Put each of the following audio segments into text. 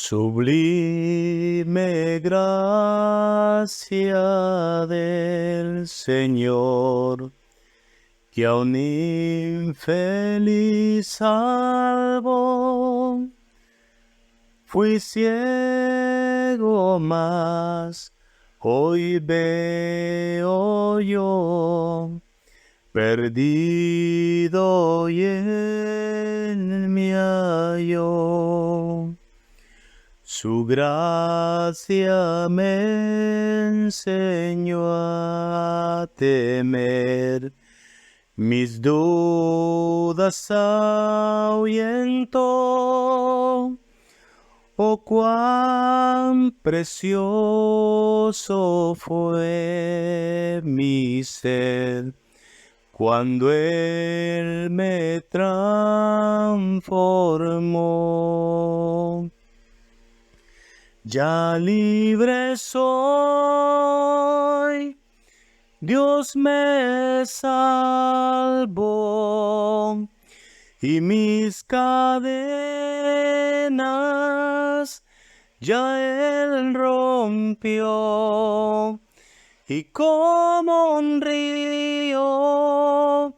Sublime gracia del Señor, que a un infeliz salvo. Fui ciego, mas hoy veo yo, perdido y él me halló. Su gracia me enseñó a temer, mis dudas ahuyentó. Oh, cuán precioso fue mi ser cuando Él me transformó. Ya libre soy, Dios me salvó, y mis cadenas ya Él rompió, y como un río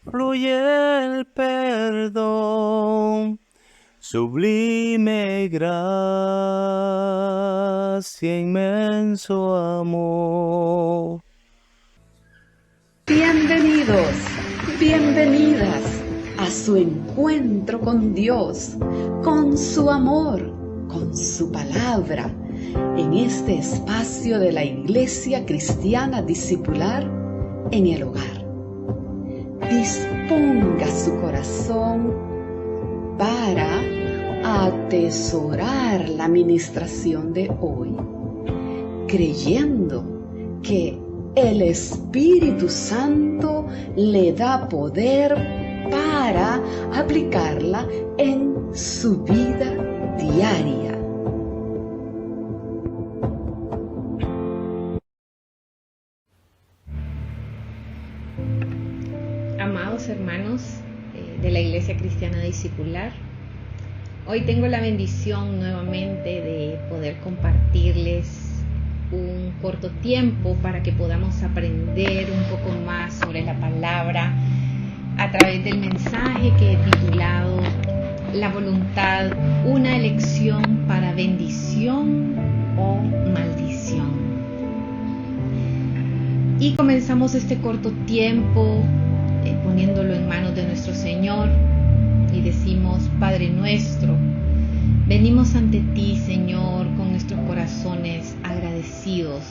fluye el perdón. Sublime gracia, inmenso amor. Bienvenidos, bienvenidas a su encuentro con Dios, con su amor, con su palabra, en este espacio de la Iglesia Cristiana Discipular en el hogar. Disponga su corazón para atesorar la ministración de hoy, creyendo que el Espíritu Santo le da poder para aplicarla en su vida diaria. Amados hermanos de la Iglesia Cristiana Discipular, hoy tengo la bendición nuevamente de poder compartirles un corto tiempo para que podamos aprender un poco más sobre la palabra a través del mensaje que he titulado La voluntad, una elección para bendición o maldición. Y comenzamos este corto tiempo poniéndolo en manos de nuestro Señor y decimos: Padre nuestro, venimos ante ti, Señor, con nuestros corazones agradecidos,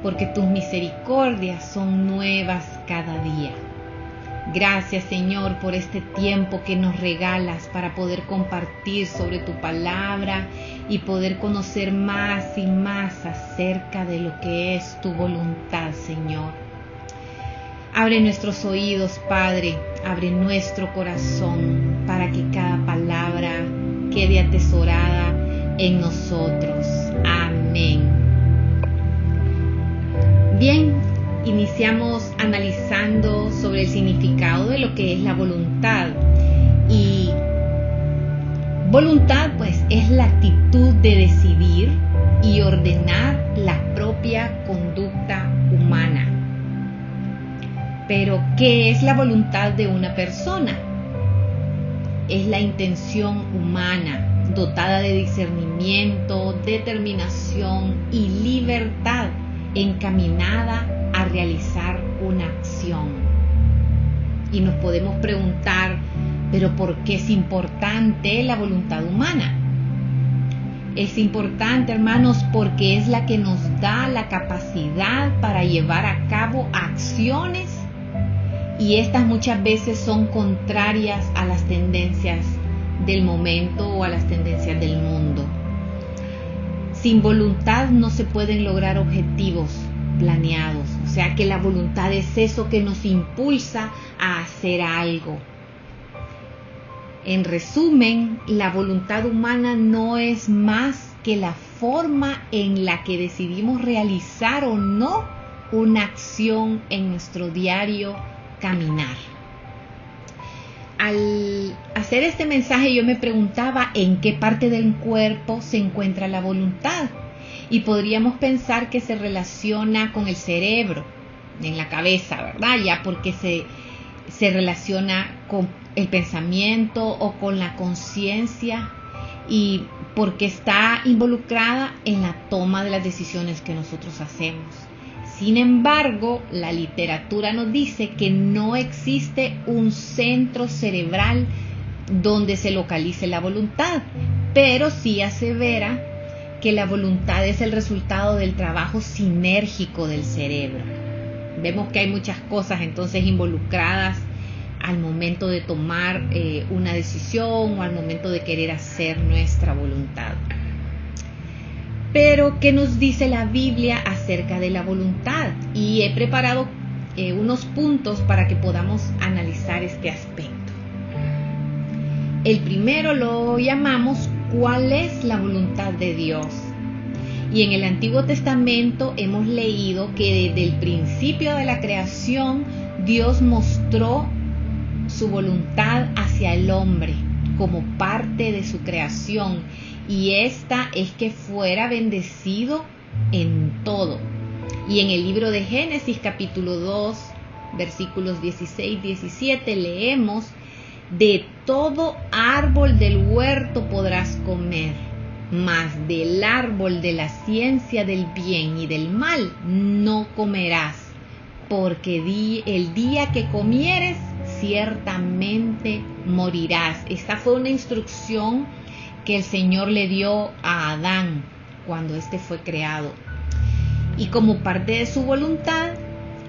porque tus misericordias son nuevas cada día. Gracias, Señor, por este tiempo que nos regalas para poder compartir sobre tu palabra y poder conocer más y más acerca de lo que es tu voluntad, Señor. Abre nuestros oídos, Padre, abre nuestro corazón para que cada palabra quede atesorada en nosotros. Amén. Bien, iniciamos analizando sobre el significado de lo que es la voluntad. Y voluntad, pues, es la actitud de decidir y ordenar la propia conducta humana. Pero, ¿qué es la voluntad de una persona? Es la intención humana, dotada de discernimiento, determinación y libertad, encaminada a realizar una acción. Y nos podemos preguntar, ¿pero por qué es importante la voluntad humana? Es importante, hermanos, porque es la que nos da la capacidad para llevar a cabo acciones, y estas muchas veces son contrarias a las tendencias del momento o a las tendencias del mundo. Sin voluntad no se pueden lograr objetivos planeados. O sea que la voluntad es eso que nos impulsa a hacer algo. En resumen, la voluntad humana no es más que la forma en la que decidimos realizar o no una acción en nuestro diario caminar. al hacer este mensaje yo me preguntaba en qué parte del cuerpo se encuentra la voluntad. Y podríamos pensar que se relaciona con el cerebro, en la cabeza, ¿verdad? Ya porque se relaciona con el pensamiento o con la conciencia y porque está involucrada en la toma de las decisiones que nosotros hacemos. Sin embargo, la literatura nos dice que no existe un centro cerebral donde se localice la voluntad, pero sí asevera que la voluntad es el resultado del trabajo sinérgico del cerebro. Vemos que hay muchas cosas entonces involucradas al momento de tomar una decisión o al momento de querer hacer nuestra voluntad. Pero, ¿qué nos dice la Biblia acerca de la voluntad? Y he preparado unos puntos para que podamos analizar este aspecto. El primero lo llamamos ¿cuál es la voluntad de Dios? Y en el Antiguo Testamento hemos leído que desde el principio de la creación Dios mostró su voluntad hacia el hombre como parte de su creación, y esta es que fuera bendecido en todo. Y en el libro de Génesis capítulo 2 versículos 16-17 leemos: de todo árbol del huerto podrás comer, mas del árbol de la ciencia del bien y del mal no comerás, porque el día que comieres ciertamente morirás. Esta fue una instrucción que el Señor le dio a Adán cuando éste fue creado. Y como parte de su voluntad,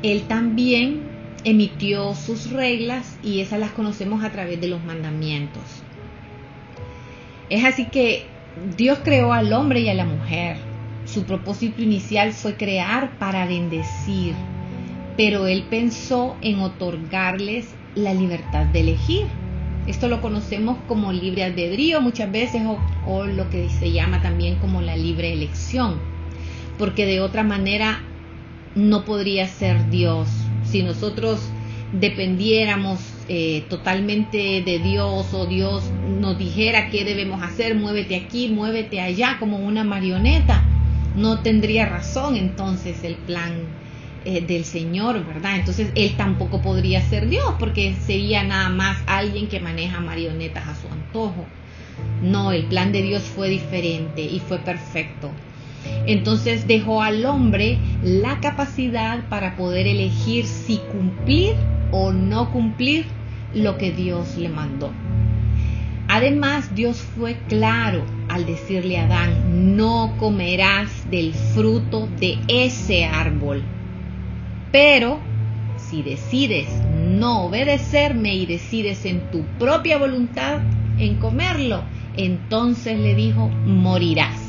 él también emitió sus reglas, y esas las conocemos a través de los mandamientos. Es así que Dios creó al hombre y a la mujer. Su propósito inicial fue crear para bendecir, pero él pensó en otorgarles la libertad de elegir. Esto lo conocemos como libre albedrío muchas veces, o lo que se llama también como la libre elección, porque de otra manera no podría ser Dios. Si nosotros dependiéramos totalmente de Dios, o Dios nos dijera qué debemos hacer, muévete aquí, muévete allá, como una marioneta, no tendría razón entonces el plan del Señor, ¿verdad? Entonces él tampoco podría ser Dios, porque sería nada más alguien que maneja marionetas a su antojo. No, el plan de Dios fue diferente y fue perfecto. Entonces dejó al hombre la capacidad para poder elegir si cumplir o no cumplir lo que Dios le mandó. Además, Dios fue claro al decirle a Adán: no comerás del fruto de ese árbol. Pero si decides no obedecerme y decides en tu propia voluntad en comerlo, entonces le dijo: morirás.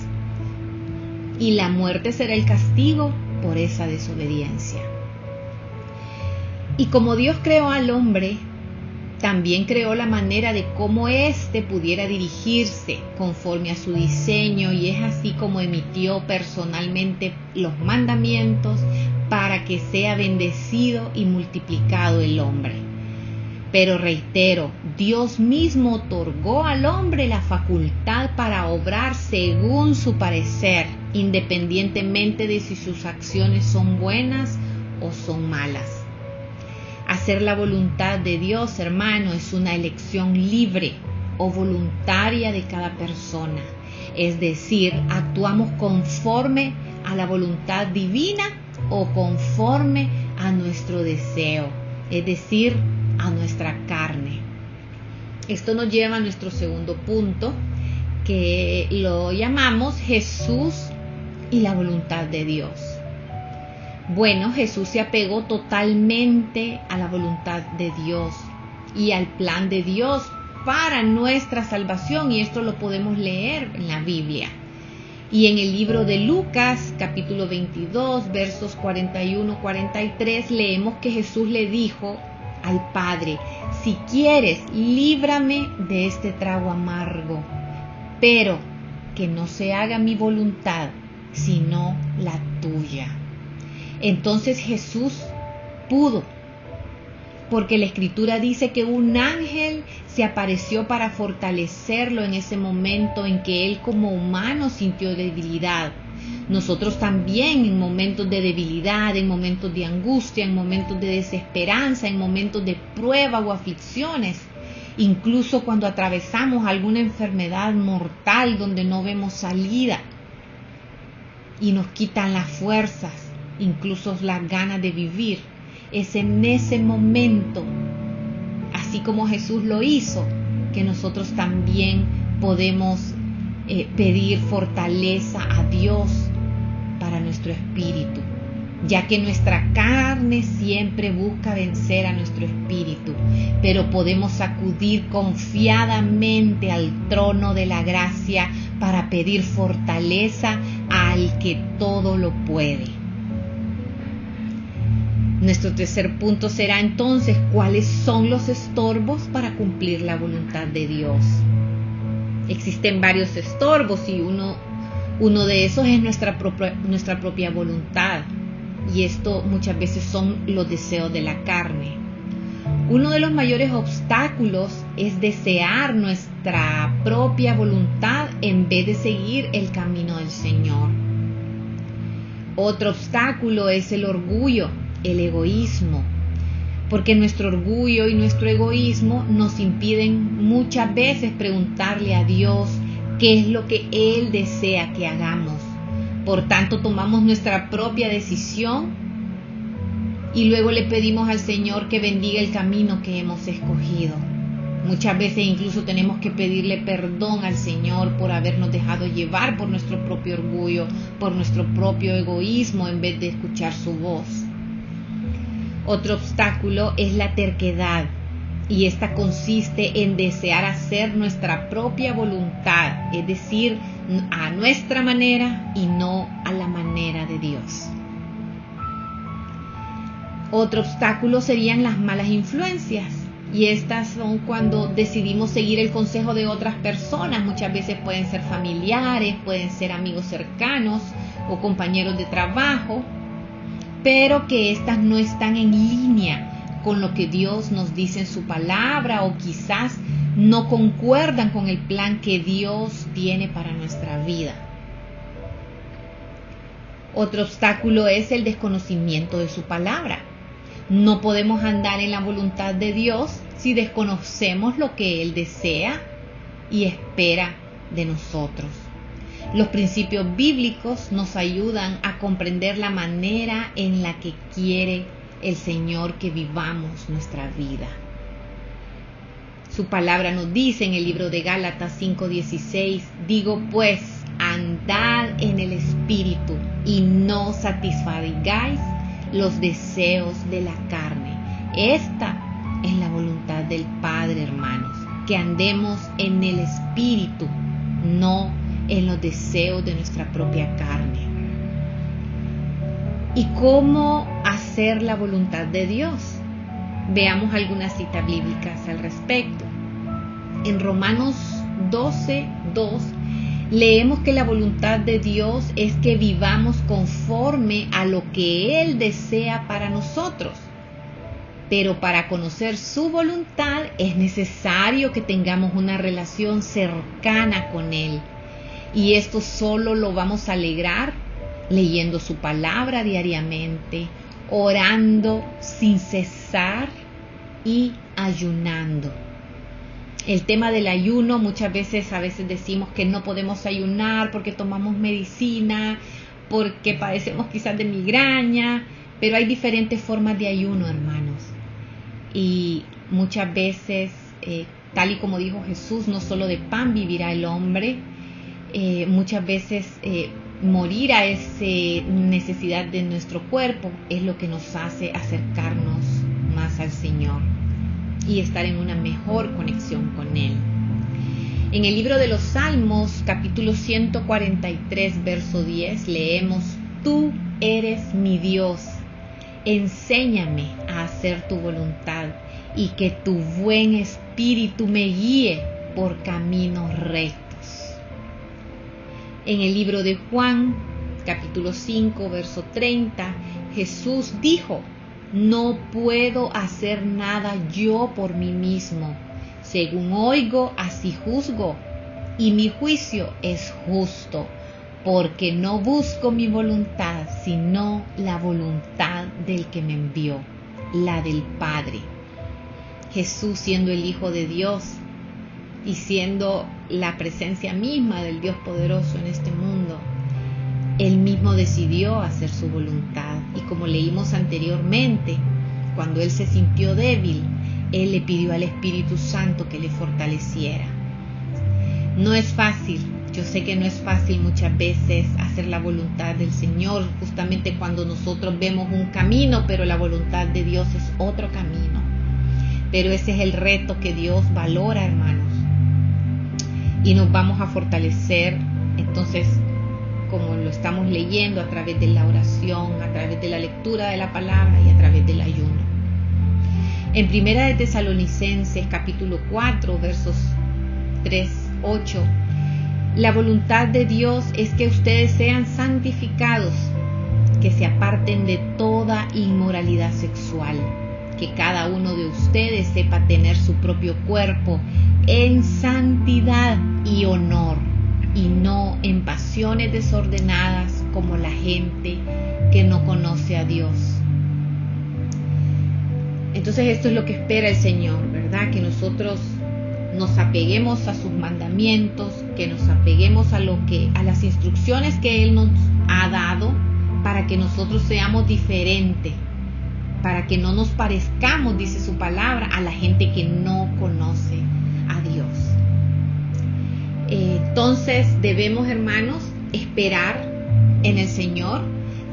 Y la muerte será el castigo por esa desobediencia. Y como Dios creó al hombre, también creó la manera de cómo éste pudiera dirigirse conforme a su diseño, y es así como emitió personalmente los mandamientos para que sea bendecido y multiplicado el hombre. Pero reitero, Dios mismo otorgó al hombre la facultad para obrar según su parecer, independientemente de si sus acciones son buenas o son malas. Hacer la voluntad de Dios, hermano, es una elección libre o voluntaria de cada persona. Es decir, actuamos conforme a la voluntad divina o conforme a nuestro deseo, es decir, a nuestra carne. Esto nos lleva a nuestro segundo punto, que lo llamamos Jesús y la voluntad de Dios. Bueno, Jesús se apegó totalmente a la voluntad de Dios y al plan de Dios para nuestra salvación, y esto lo podemos leer en la Biblia. Y en el libro de Lucas, capítulo 22, versos 41-43, leemos que Jesús le dijo al Padre: si quieres, líbrame de este trago amargo, pero que no se haga mi voluntad, sino la tuya. Entonces Jesús pudo porque la Escritura dice que un ángel se apareció para fortalecerlo en ese momento en que él como humano sintió debilidad. Nosotros también en momentos de debilidad, en momentos de angustia, en momentos de desesperanza, en momentos de prueba o aflicciones, incluso cuando atravesamos alguna enfermedad mortal donde no vemos salida y nos quitan las fuerzas, incluso las ganas de vivir, es en ese momento, así como Jesús lo hizo, que nosotros también podemos pedir fortaleza a Dios para nuestro espíritu, ya que nuestra carne siempre busca vencer a nuestro espíritu, pero podemos acudir confiadamente al trono de la gracia para pedir fortaleza al que todo lo puede. Nuestro tercer punto será entonces cuáles son los estorbos para cumplir la voluntad de Dios. Existen varios estorbos y uno de esos es nuestra propia voluntad, y esto muchas veces son los deseos de la carne. Uno de los mayores obstáculos es desear nuestra propia voluntad en vez de seguir el camino del Señor. Otro obstáculo es el orgullo, el egoísmo, porque nuestro orgullo y nuestro egoísmo nos impiden muchas veces preguntarle a Dios qué es lo que Él desea que hagamos. Por tanto, tomamos nuestra propia decisión y luego le pedimos al Señor que bendiga el camino que hemos escogido. Muchas veces incluso tenemos que pedirle perdón al Señor por habernos dejado llevar por nuestro propio orgullo, por nuestro propio egoísmo, en vez de escuchar su voz. Otro obstáculo es la terquedad, y esta consiste en desear hacer nuestra propia voluntad, es decir, a nuestra manera y no a la manera de Dios. Otro obstáculo serían las malas influencias, y estas son cuando decidimos seguir el consejo de otras personas. Muchas veces pueden ser familiares, pueden ser amigos cercanos o compañeros de trabajo, pero que estas no están en línea con lo que Dios nos dice en su palabra, o quizás no concuerdan con el plan que Dios tiene para nuestra vida. Otro obstáculo es el desconocimiento de su palabra. No podemos andar en la voluntad de Dios si desconocemos lo que Él desea y espera de nosotros. Los principios bíblicos nos ayudan a comprender la manera en la que quiere el Señor que vivamos nuestra vida. Su palabra nos dice en el libro de Gálatas 5:16, digo pues, andad en el Espíritu y no satisfagáis los deseos de la carne. Esta es la voluntad del Padre, hermanos, que andemos en el Espíritu, no en los deseos de nuestra propia carne. ¿Y cómo hacer la voluntad de Dios? Veamos algunas citas bíblicas al respecto. En Romanos 12:2 leemos que la voluntad de Dios es que vivamos conforme a lo que Él desea para nosotros. Pero para conocer su voluntad es necesario que tengamos una relación cercana con Él. Y esto solo lo vamos a lograr leyendo su palabra diariamente, orando sin cesar y ayunando. El tema del ayuno, muchas veces decimos que no podemos ayunar porque tomamos medicina, porque padecemos quizás de migraña, pero hay diferentes formas de ayuno, hermanos. Y muchas veces, tal y como dijo Jesús, no solo de pan vivirá el hombre, muchas veces morir a esa necesidad de nuestro cuerpo es lo que nos hace acercarnos más al Señor y estar en una mejor conexión con Él. En el libro de los Salmos, capítulo 143, verso 10, leemos: Tú eres mi Dios, enséñame a hacer tu voluntad y que tu buen espíritu me guíe por caminos rectos. En el libro de Juan, capítulo 5, verso 30, Jesús dijo: No puedo hacer nada yo por mí mismo. Según oigo, así juzgo, y mi juicio es justo, porque no busco mi voluntad, sino la voluntad del que me envió, la del Padre. Jesús, siendo el Hijo de Dios y siendo la presencia misma del Dios poderoso en este mundo, Él mismo decidió hacer su voluntad. Y como leímos anteriormente, cuando Él se sintió débil, Él le pidió al Espíritu Santo que le fortaleciera. No es fácil, yo sé que no es fácil muchas veces hacer la voluntad del Señor, justamente cuando nosotros vemos un camino, pero la voluntad de Dios es otro camino. Pero ese es el reto que Dios valora, hermanos. Y nos vamos a fortalecer, entonces, como lo estamos leyendo, a través de la oración, a través de la lectura de la palabra y a través del ayuno. En Primera de Tesalonicenses, capítulo 4, versos 3-8, la voluntad de Dios es que ustedes sean santificados, que se aparten de toda inmoralidad sexual, que cada uno de ustedes sepa tener su propio cuerpo en santidad y honor, y no en pasiones desordenadas como la gente que no conoce a Dios. Entonces esto es lo que espera el Señor, ¿verdad? Que nosotros nos apeguemos a sus mandamientos, que nos apeguemos a las instrucciones que Él nos ha dado, para que nosotros seamos diferentes, para que no nos parezcamos, dice su palabra, a la gente que no conoce a Dios. Entonces debemos, hermanos, esperar en el Señor,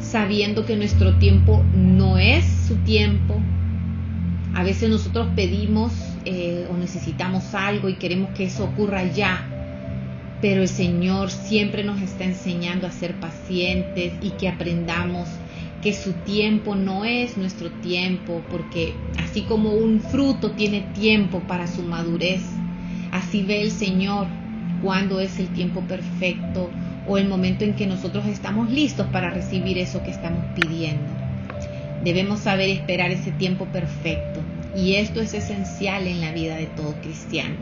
sabiendo que nuestro tiempo no es su tiempo. A veces nosotros pedimos o necesitamos algo y queremos que eso ocurra ya, pero el Señor siempre nos está enseñando a ser pacientes y que aprendamos que su tiempo no es nuestro tiempo, porque así como un fruto tiene tiempo para su madurez, así ve el Señor cuándo es el tiempo perfecto o el momento en que nosotros estamos listos para recibir eso que estamos pidiendo. Debemos saber esperar ese tiempo perfecto, y esto es esencial en la vida de todo cristiano.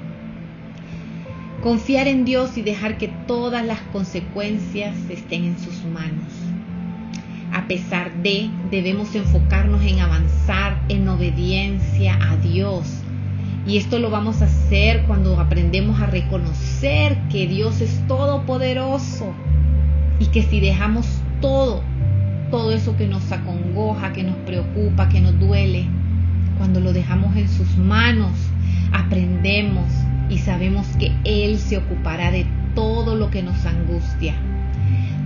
Confiar en Dios y dejar que todas las consecuencias estén en sus manos. A pesar de, debemos enfocarnos en avanzar en obediencia a Dios. Y esto lo vamos a hacer cuando aprendemos a reconocer que Dios es todopoderoso y que si dejamos todo eso que nos acongoja, que nos preocupa, que nos duele, cuando lo dejamos en sus manos, aprendemos y sabemos que Él se ocupará de todo lo que nos angustia.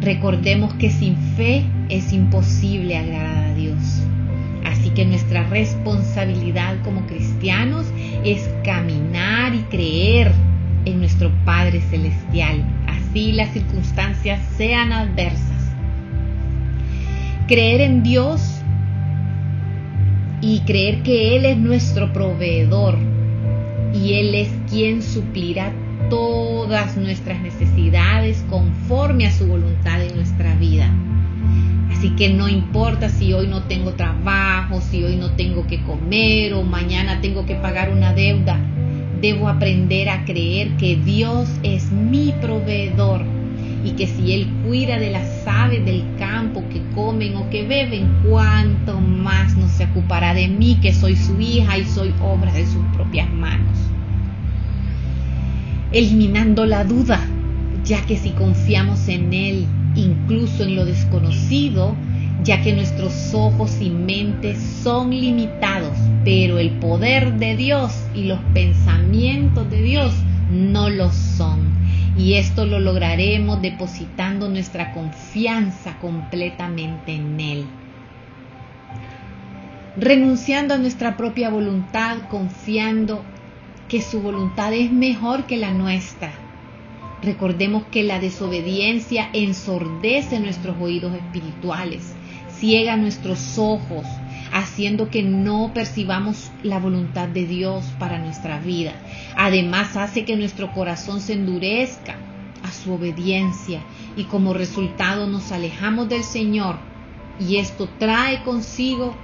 Recordemos que sin fe es imposible agradar a Dios. Así que nuestra responsabilidad como cristianos es caminar y creer en nuestro Padre Celestial, así las circunstancias sean adversas. Creer en Dios y creer que Él es nuestro proveedor y Él es quien suplirá todas nuestras necesidades conforme a su voluntad en nuestra vida. Así que no importa si hoy no tengo trabajo, si hoy no tengo que comer o mañana tengo que pagar una deuda, debo aprender a creer que Dios es mi proveedor y que si Él cuida de las aves del campo que comen o que beben, cuánto más no se ocupará de mí, que soy su hija y soy obra de sus propias manos. Eliminando la duda, ya que si confiamos en Él, incluso en lo desconocido, ya que nuestros ojos y mentes son limitados, pero el poder de Dios y los pensamientos de Dios no lo son. Y esto lo lograremos depositando nuestra confianza completamente en Él. Renunciando a nuestra propia voluntad, confiando que su voluntad es mejor que la nuestra. Recordemos que la desobediencia ensordece nuestros oídos espirituales, ciega nuestros ojos, haciendo que no percibamos la voluntad de Dios para nuestra vida. Además, hace que nuestro corazón se endurezca a su obediencia y como resultado nos alejamos del Señor, y esto trae consigo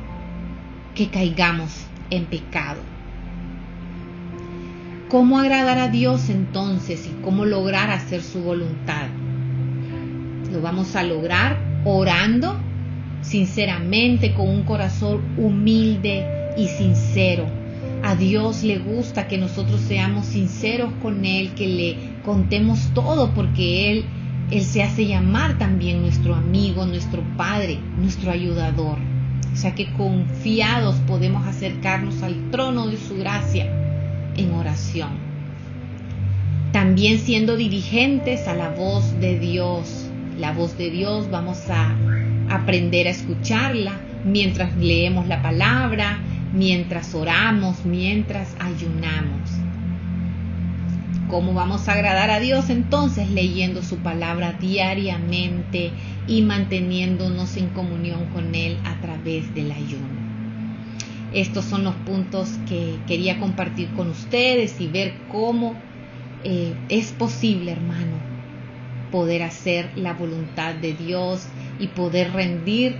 que caigamos en pecado. ¿Cómo agradar a Dios entonces y cómo lograr hacer su voluntad? Lo vamos a lograr orando sinceramente, con un corazón humilde y sincero. A Dios le gusta que nosotros seamos sinceros con Él, que le contemos todo, porque Él se hace llamar también nuestro amigo, nuestro Padre, nuestro ayudador. O sea que confiados podemos acercarnos al trono de su gracia en oración. También siendo diligentes a la voz de Dios. La voz de Dios vamos a aprender a escucharla mientras leemos la palabra, mientras oramos, mientras ayunamos. ¿Cómo vamos a agradar a Dios entonces? Leyendo su palabra diariamente y manteniéndonos en comunión con Él a través del ayuno. Estos son los puntos que quería compartir con ustedes y ver cómo es posible, hermano, poder hacer la voluntad de Dios y poder rendir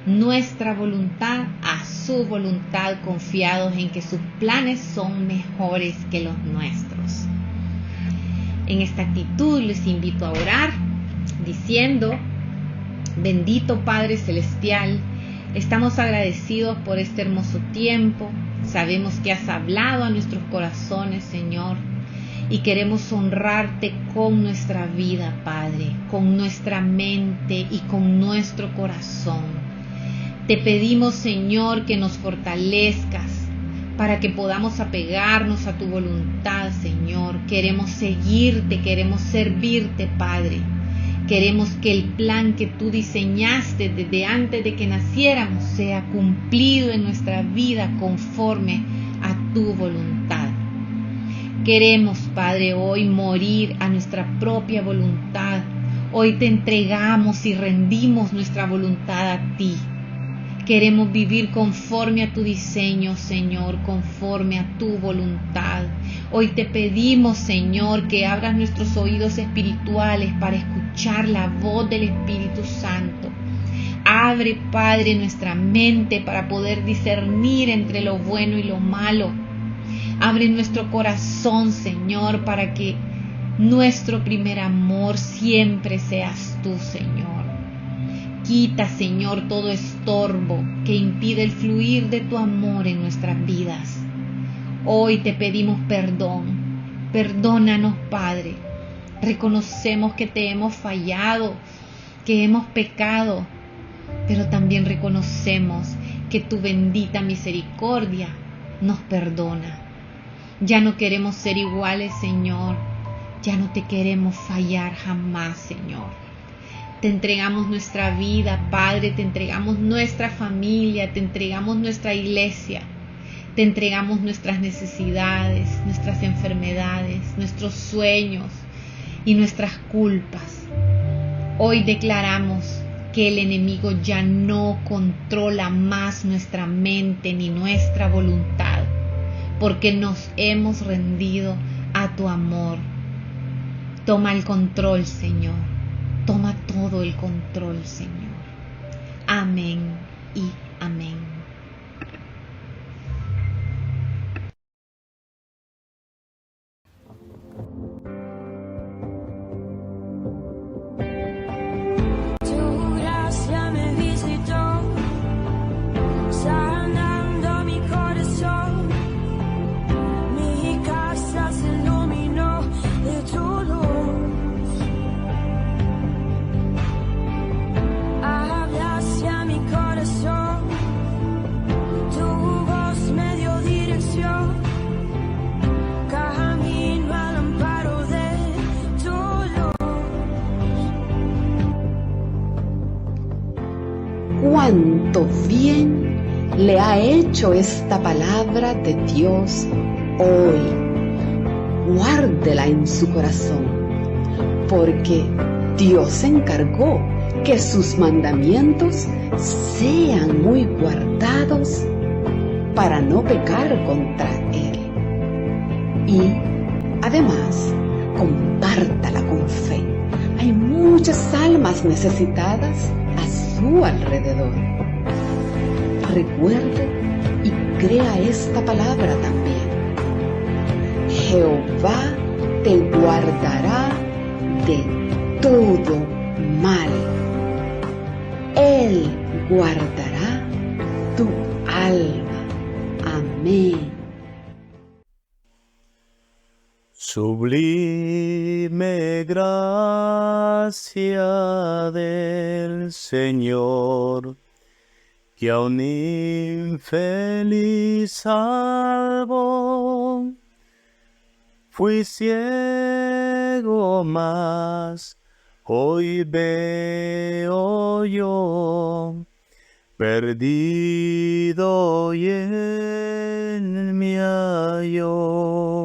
nuestra voluntad a su voluntad, confiados en que sus planes son mejores que los nuestros. En esta actitud les invito a orar diciendo: bendito Padre Celestial, estamos agradecidos por este hermoso tiempo. Sabemos que has hablado a nuestros corazones, Señor, y queremos honrarte con nuestra vida, Padre, con nuestra mente y con nuestro corazón. Te pedimos, Señor, que nos fortalezcas para que podamos apegarnos a tu voluntad, Señor. Queremos seguirte, queremos servirte, Padre. Queremos que el plan que tú diseñaste desde antes de que naciéramos sea cumplido en nuestra vida conforme a tu voluntad. Queremos, Padre, hoy morir a nuestra propia voluntad. Hoy te entregamos y rendimos nuestra voluntad a ti. Queremos vivir conforme a tu diseño, Señor, conforme a tu voluntad. Hoy te pedimos, Señor, que abras nuestros oídos espirituales para escuchar la voz del Espíritu Santo. Abre, Padre, nuestra mente para poder discernir entre lo bueno y lo malo. Abre nuestro corazón, Señor, para que nuestro primer amor siempre seas tú, Señor. Quita, Señor, todo estorbo que impide el fluir de tu amor en nuestras vidas. Hoy te pedimos perdón. Perdónanos, Padre. Reconocemos que te hemos fallado, que hemos pecado, pero también reconocemos que tu bendita misericordia nos perdona. Ya no queremos ser iguales, Señor. Ya no te queremos fallar jamás, Señor. Te entregamos nuestra vida, Padre, te entregamos nuestra familia, te entregamos nuestra iglesia, te entregamos nuestras necesidades, nuestras enfermedades, nuestros sueños y nuestras culpas. Hoy declaramos que el enemigo ya no controla más nuestra mente ni nuestra voluntad, porque nos hemos rendido a tu amor. Toma el control, Señor. Toma todo el control, Señor. Amén y amén. Tu gracia me visitó, sanando mi corazón. Mi casa se iluminó de tu luz. Hablaste a mi corazón, tu voz me dio dirección. Camino al amparo de tu luz. Cuánto bien le ha hecho esta palabra de Dios hoy. Guárdela en su corazón, porque Dios se encargó que sus mandamientos sean muy guardados para no pecar contra Él. Y además, compártala con fe. Hay muchas almas necesitadas a su alrededor. Recuerde crea esta palabra también. Jehová te guardará de todo mal. Él guardará tu alma. Amén. Sublime gracia del Señor, que a un infeliz salvo. Fui ciego, mas hoy veo yo, perdido y él me halló.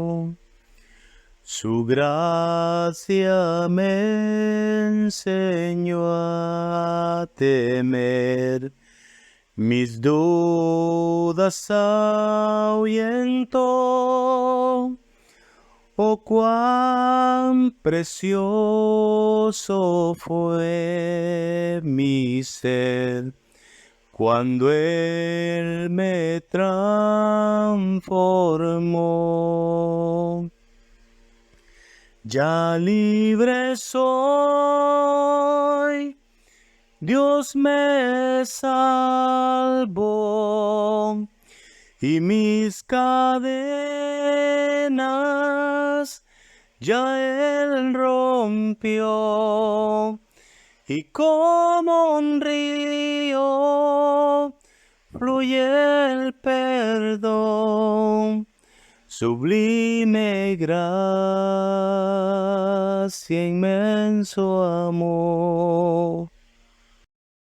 Su gracia me enseñó a temer, mis dudas ahuyentó. Oh, cuán precioso fue mi ser cuando Él me transformó. Ya libre soy, Dios me salvó, y mis cadenas ya Él rompió, y como un río fluye el perdón. Sublime gracia, inmenso amor.